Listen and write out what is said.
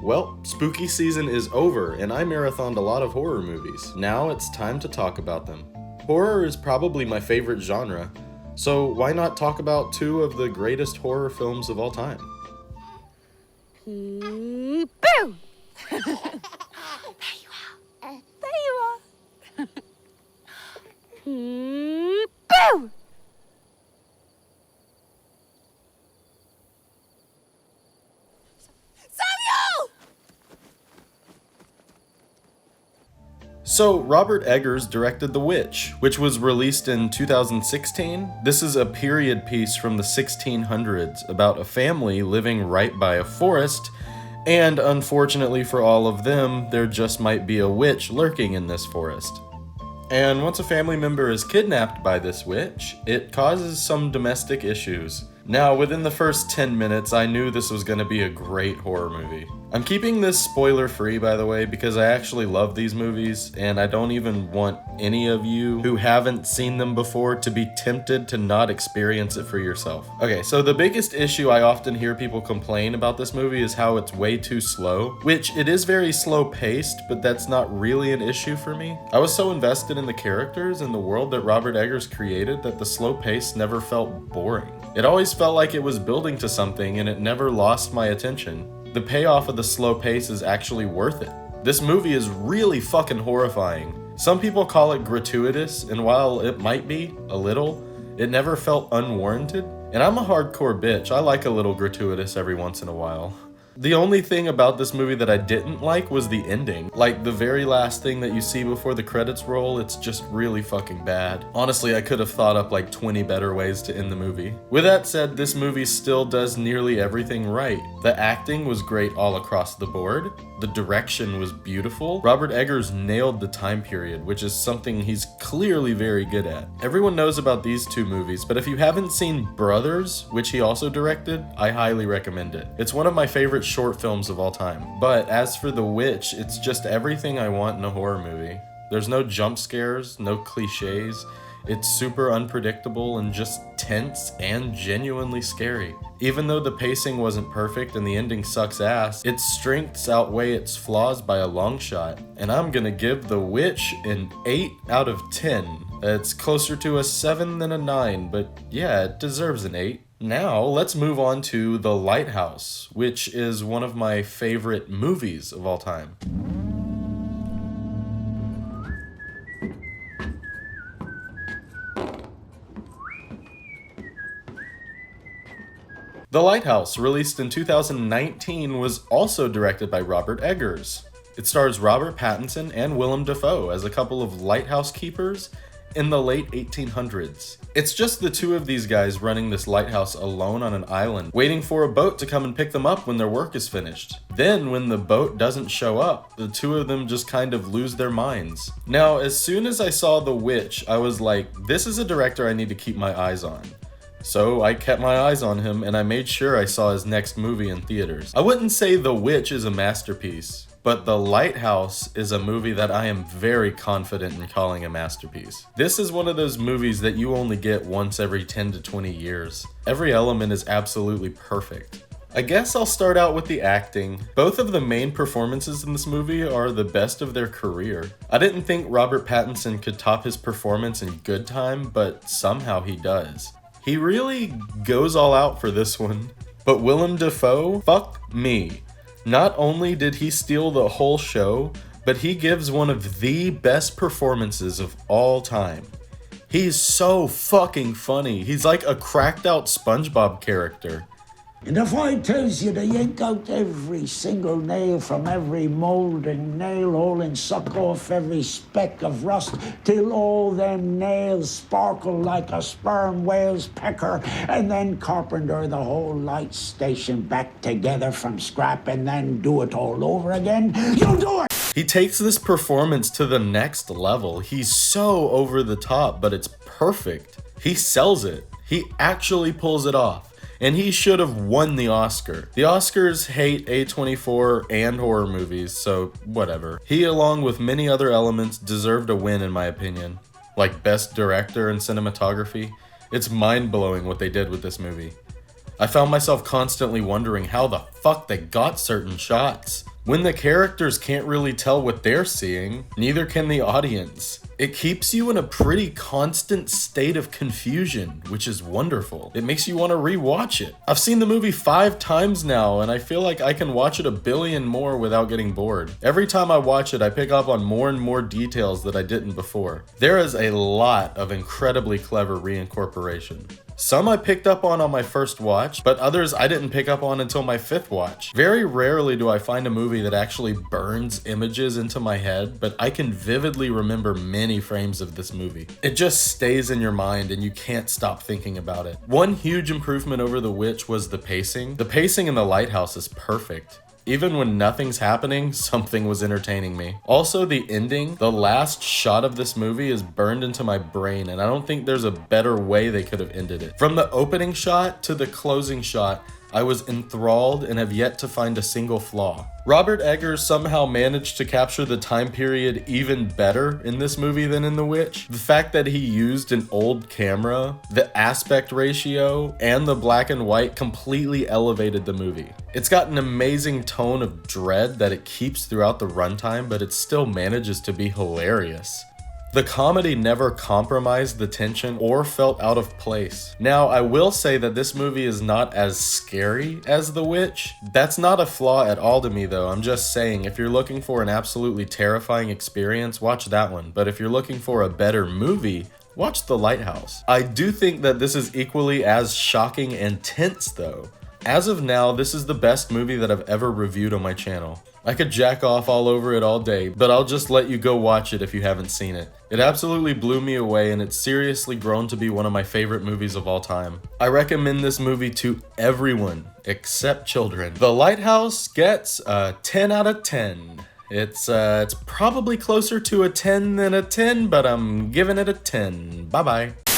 Well, spooky season is over, and I marathoned a lot of horror movies. Now it's time to talk about them. Horror is probably my favorite genre, so why not talk about two of the greatest horror films of all time? Boo! There you are. There you are. Boo! So, Robert Eggers directed The Witch, which was released in 2016. This is a period piece from the 1600s about a family living right by a forest, and unfortunately for all of them, there just might be a witch lurking in this forest. And once a family member is kidnapped by this witch, it causes some domestic issues. Now, within the first 10 minutes, I knew this was going to be a great horror movie. I'm keeping this spoiler-free, by the way, because I actually love these movies, and I don't even want any of you who haven't seen them before to be tempted to not experience it for yourself. Okay, so the biggest issue I often hear people complain about this movie is how it's way too slow, which it is very slow-paced, but that's not really an issue for me. I was so invested in the characters and the world that Robert Eggers created that the slow pace never felt boring. It always felt like it was building to something, and it never lost my attention. The payoff of the slow pace is actually worth it. This movie is really fucking horrifying. Some people call it gratuitous, and while it might be, a little, it never felt unwarranted. And I'm a hardcore bitch, I like a little gratuitous every once in a while. The only thing about this movie that I didn't like was the ending. Like, the very last thing that you see before the credits roll, it's just really fucking bad. Honestly, I could have thought up like 20 better ways to end the movie. With that said, this movie still does nearly everything right. The acting was great all across the board. The direction was beautiful. Robert Eggers nailed the time period, which is something he's clearly very good at. Everyone knows about these two movies, but if you haven't seen Brothers, which he also directed, I highly recommend it. It's one of my favorite short films of all time. But as for The Witch, it's just everything I want in a horror movie. There's no jump scares, no cliches. It's super unpredictable and just tense and genuinely scary. Even though the pacing wasn't perfect and the ending sucks ass, its strengths outweigh its flaws by a long shot. And I'm gonna give The Witch an 8 out of 10. It's closer to a 7 than a 9, but yeah, it deserves an 8. Now, let's move on to The Lighthouse, which is one of my favorite movies of all time. The Lighthouse, released in 2019, was also directed by Robert Eggers. It stars Robert Pattinson and Willem Dafoe as a couple of lighthouse keepers in the late 1800s. It's just the two of these guys running this lighthouse alone on an island, waiting for a boat to come and pick them up when their work is finished. Then, when the boat doesn't show up, the two of them just kind of lose their minds. Now, as soon as I saw The Witch, I was like, this is a director I need to keep my eyes on. So I kept my eyes on him, and I made sure I saw his next movie in theaters. I wouldn't say The Witch is a masterpiece, but The Lighthouse is a movie that I am very confident in calling a masterpiece. This is one of those movies that you only get once every 10 to 20 years. Every element is absolutely perfect. I guess I'll start out with the acting. Both of the main performances in this movie are the best of their career. I didn't think Robert Pattinson could top his performance in Good Time, but somehow he does. He really goes all out for this one. But Willem Dafoe? Fuck me. Not only did he steal the whole show, but he gives one of the best performances of all time. He's so fucking funny. He's like a cracked out SpongeBob character. And if I tells you to yank out every single nail from every mould and nail hole and suck off every speck of rust till all them nails sparkle like a sperm whale's pecker, and then carpenter the whole light station back together from scrap and then do it all over again, you'll do it! He takes this performance to the next level. He's so over the top, but it's perfect. He sells it. He actually pulls it off. And he should have won the Oscar. The Oscars hate A24 and horror movies, so whatever. He, along with many other elements, deserved a win in my opinion. Like Best Director and Cinematography. It's mind-blowing what they did with this movie. I found myself constantly wondering how the fuck they got certain shots. When the characters can't really tell what they're seeing, neither can the audience. It keeps you in a pretty constant state of confusion, which is wonderful. It makes you want to rewatch it. I've seen the movie 5 times now, and I feel like I can watch it a billion more without getting bored. Every time I watch it, I pick up on more and more details that I didn't before. There is a lot of incredibly clever reincorporation. Some I picked up on my first watch, but others I didn't pick up on until my 5th watch. Very rarely do I find a movie that actually burns images into my head, but I can vividly remember many frames of this movie. It just stays in your mind and you can't stop thinking about it. One huge improvement over The Witch was the pacing. The pacing in The Lighthouse is perfect. Even when nothing's happening, something was entertaining me. Also, the ending, the last shot of this movie is burned into my brain, and I don't think there's a better way they could have ended it. From the opening shot to the closing shot, I was enthralled and have yet to find a single flaw. Robert Eggers somehow managed to capture the time period even better in this movie than in The Witch. The fact that he used an old camera, the aspect ratio, and the black and white completely elevated the movie. It's got an amazing tone of dread that it keeps throughout the runtime, but it still manages to be hilarious. The comedy never compromised the tension or felt out of place. Now, I will say that this movie is not as scary as The Witch. That's not a flaw at all to me though. I'm just saying, if you're looking for an absolutely terrifying experience, watch that one. But if you're looking for a better movie, watch The Lighthouse. I do think that this is equally as shocking and tense though. As of now, this is the best movie that I've ever reviewed on my channel. I could jack off all over it all day, but I'll just let you go watch it if you haven't seen it. It absolutely blew me away, and it's seriously grown to be one of my favorite movies of all time. I recommend this movie to everyone except children. The Lighthouse gets a 10 out of 10. It's probably closer to a 10 than a 10, but I'm giving it a 10. Bye-bye.